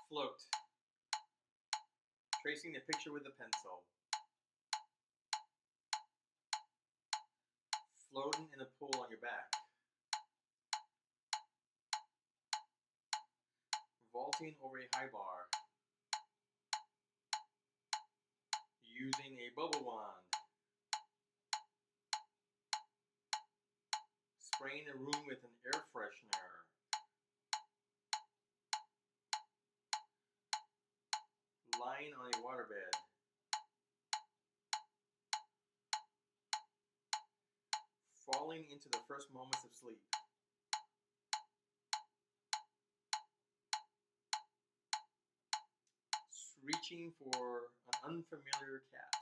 Float. Tracing the picture with a pencil. Floating in a pool on your back. Vaulting over a high bar. Using a bubble wand. Spraying a room with an air freshener. Lying on a waterbed. Falling into the first moments of sleep. Reaching for an unfamiliar cat.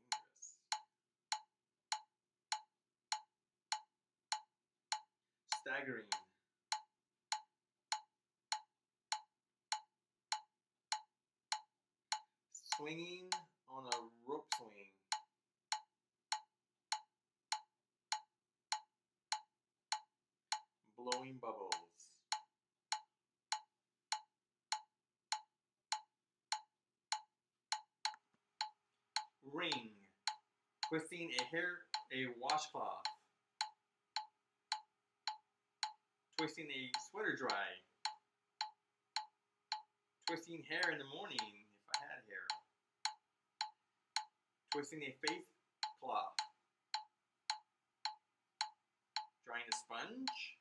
Dangerous. Staggering. Swinging on a rope swing. Blowing bubbles. Ring. Twisting a washcloth. Twisting a sweater dry. Twisting hair in the morning if I had hair. Twisting a face cloth. Drying a sponge.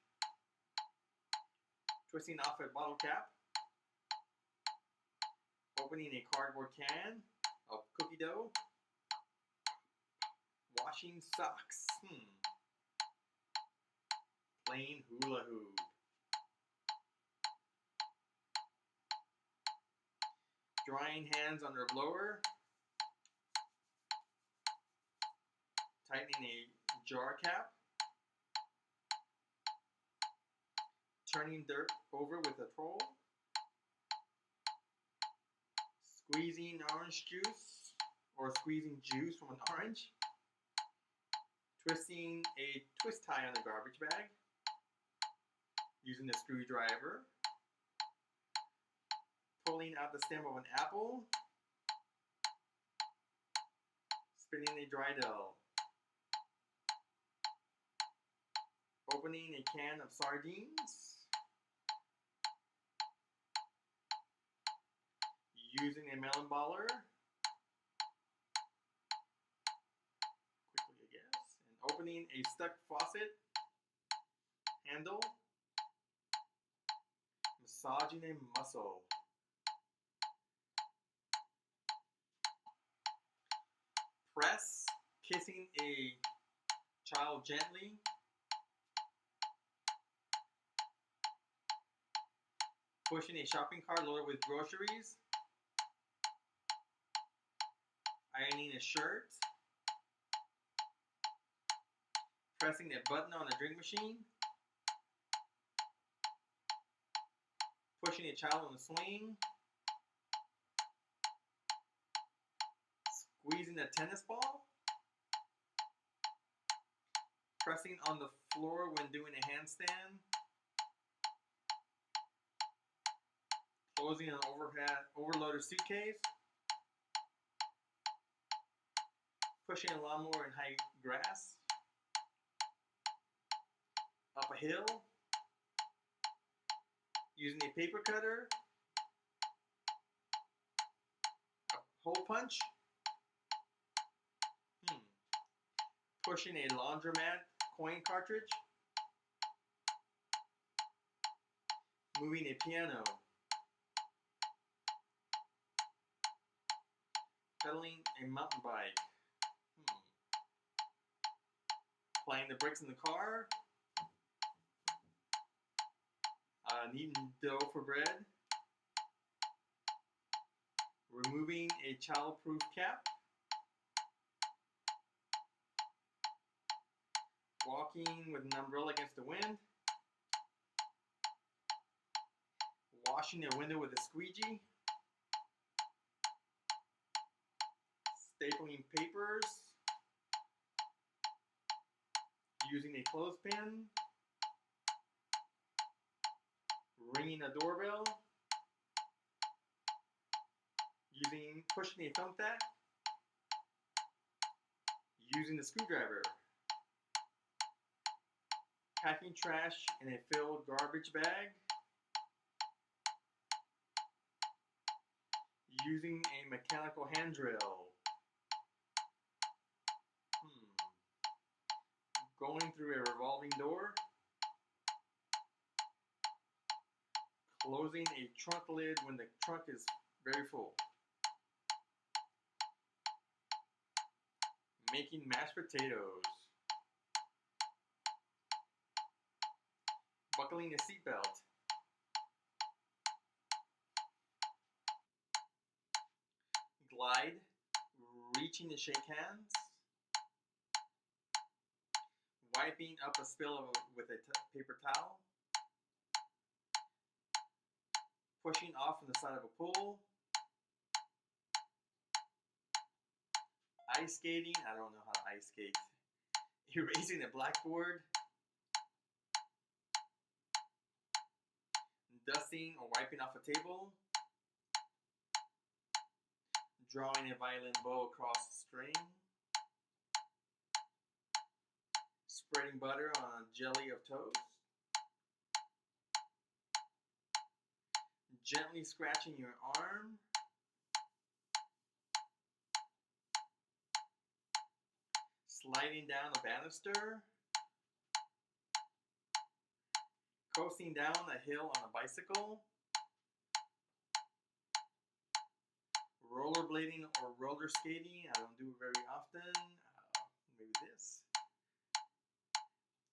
Twisting off a bottle cap. Opening a cardboard can of cookie dough. Washing socks. Playing hula hoop. Drying hands under a blower. Tightening a jar cap. Turning dirt over with a trowel. Squeezing orange juice or squeezing juice from an orange. Twisting a twist tie on a garbage bag. Using a screwdriver. Pulling out the stem of an apple. Spinning a dry dough. Opening a can of sardines. Using a melon baller. Quickly, I guess. And opening a stuck faucet handle. Massaging a muscle. Press. Kissing a child gently. Pushing a shopping cart loaded with groceries. Ironing a shirt. Pressing a button on a drink machine. Pushing a child on a swing. Squeezing a tennis ball. Pressing on the floor when doing a handstand. Closing an overloaded suitcase. Pushing a lawnmower in high grass. Up a hill. Using a paper cutter. A hole punch. Pushing a laundromat coin cartridge. Moving a piano. Pedaling a mountain bike. Applying the brakes in the car. Kneading dough for bread. Removing a childproof cap. Walking with an umbrella against the wind. Washing a window with a squeegee. Stapling papers. Using a clothespin. Ringing a doorbell. pushing a thumbtack, using the screwdriver, packing trash in a filled garbage bag, using a mechanical hand drill, going through a revolving door, closing a trunk lid when the trunk is very full, making mashed potatoes, buckling a seatbelt, glide, reaching to shake hands, wiping up a spill with a paper towel, pushing off from the side of a pool, ice skating, I don't know how to ice skate, erasing a blackboard, dusting or wiping off a table, drawing a violin bow across the string, spreading butter on a jelly of toast, gently scratching your arm, sliding down a banister, coasting down a hill on a bicycle, rollerblading or roller skating, I don't do it very often, maybe this,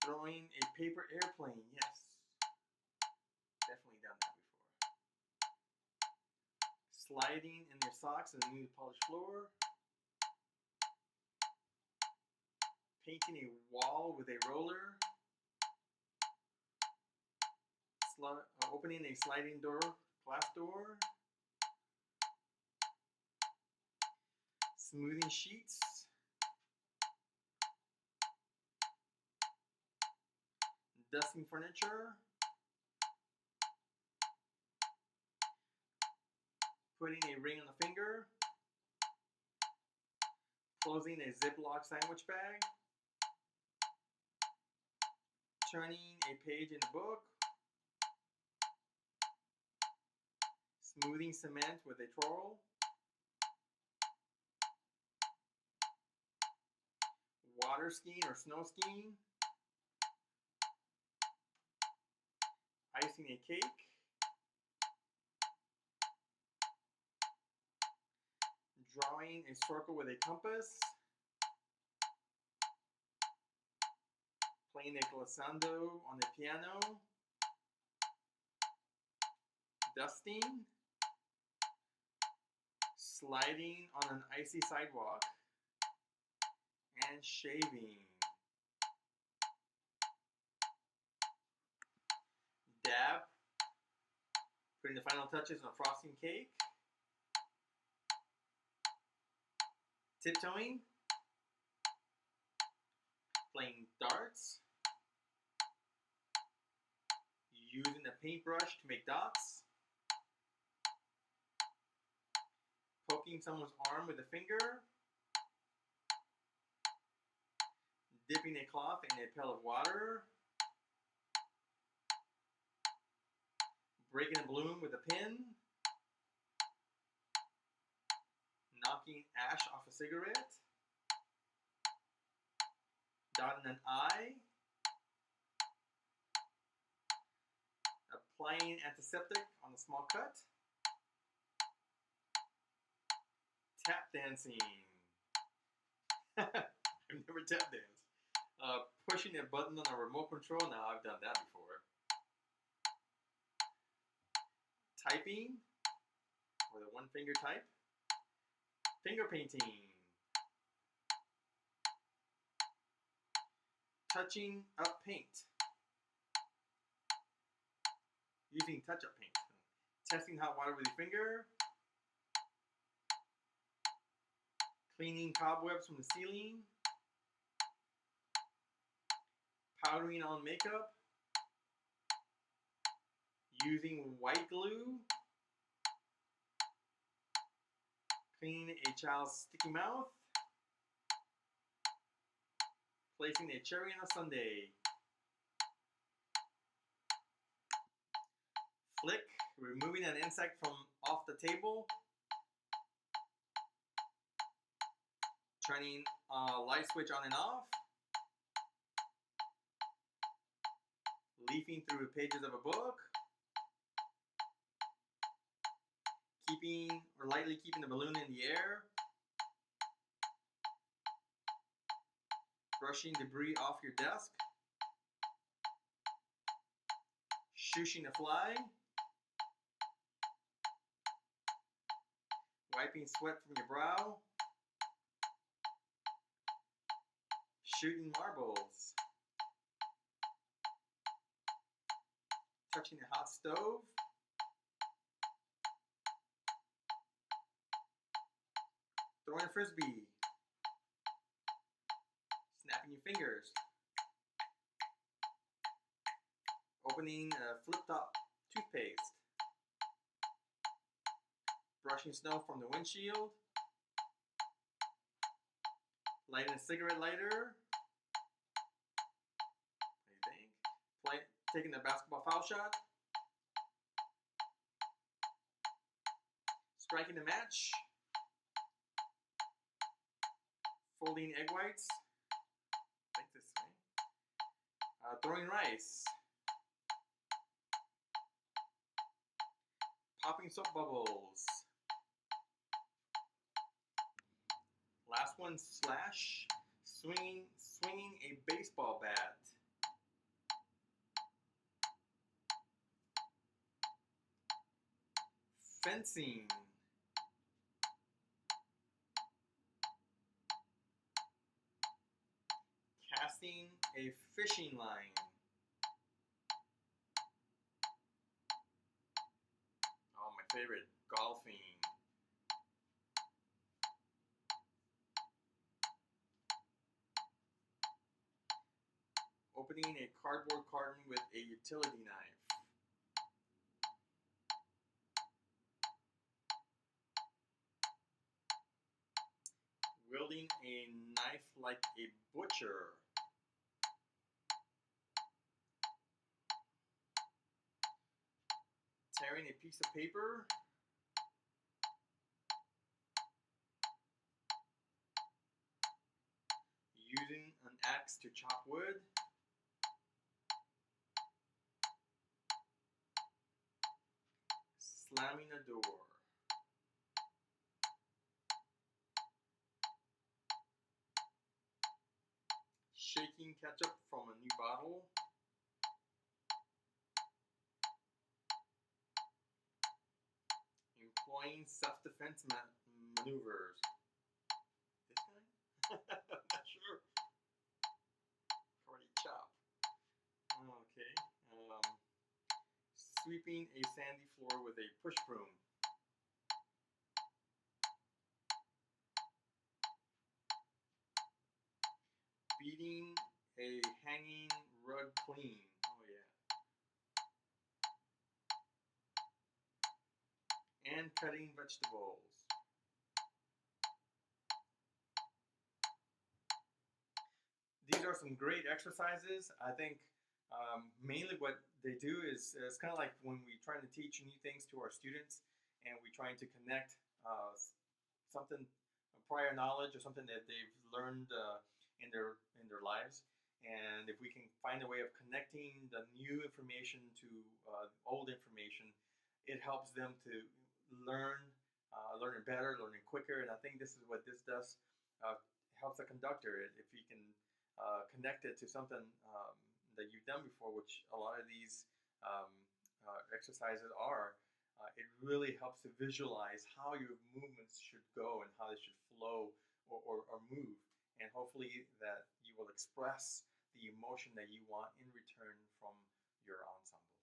throwing a paper airplane, yes, definitely done that before, sliding in your socks on a newly polished floor, painting a wall with a roller, opening a sliding door, glass door, smoothing sheets, dusting furniture, putting a ring on the finger, closing a Ziploc sandwich bag, turning a page in a book, smoothing cement with a twirl, water skiing or snow skiing, icing a cake, drawing a circle with a compass, playing a glissando on the piano, dusting, sliding on an icy sidewalk, and shaving. Dab, putting the final touches on a frosting cake, tiptoeing, playing darts, using a paintbrush to make dots, poking someone's arm with a finger, dipping a cloth in a pail of water, breaking a balloon with a pin, knocking ash off a cigarette, dotting an I, applying antiseptic on a small cut, tap dancing. I've never tap danced. Pushing a button on a remote control, now I've done that before. Typing, with a one finger type. Finger painting. Touching up paint. Using touch-up paint. Testing hot water with your finger. Cleaning cobwebs from the ceiling. Powdering on makeup. Using white glue. Clean a child's sticky mouth. Placing a cherry on a sundae. Flick, removing an insect from off the table. Turning a light switch on and off. Leafing through the pages of a book. Keeping or lightly keeping the balloon in the air. Brushing debris off your desk. Shushing a fly. Wiping sweat from your brow. Shooting marbles. Touching a hot stove. Throwing a frisbee. Snapping your fingers. Opening a flip-top toothpaste. Brushing snow from the windshield. Lighting a cigarette lighter. What do you think? Taking a basketball foul shot. Striking a match. Folding egg whites. I think this way. Throwing rice. Popping soap bubbles. Last one, slash. Swinging a baseball bat. Fencing. Casting a fishing line. Oh, my favorite, golfing. Opening a cardboard carton with a utility knife. Wielding a knife like a butcher. Tearing a piece of paper. Using an axe to chop wood. Slamming a door. Shaking ketchup from a new bottle. Employing self-defense maneuvers. This guy? I'm not sure. Karate chop. Okay. Sweeping a sandy floor with a push broom. Beating a hanging rug clean. Oh yeah. And cutting vegetables. These are some great exercises. I think mainly what they do is it's kind of like when we try to teach new things to our students and we trying to connect something, prior knowledge or something that they've learned in their lives. And if we can find a way of connecting the new information to old information, it helps them to learn, learn it better, learn it quicker. And I think this is what this does. Helps a conductor if you can connect it to something that you've done before, which a lot of these exercises are. It really helps to visualize how your movements should go and how they should flow or move. And hopefully that you will express the emotion that you want in return from your ensemble.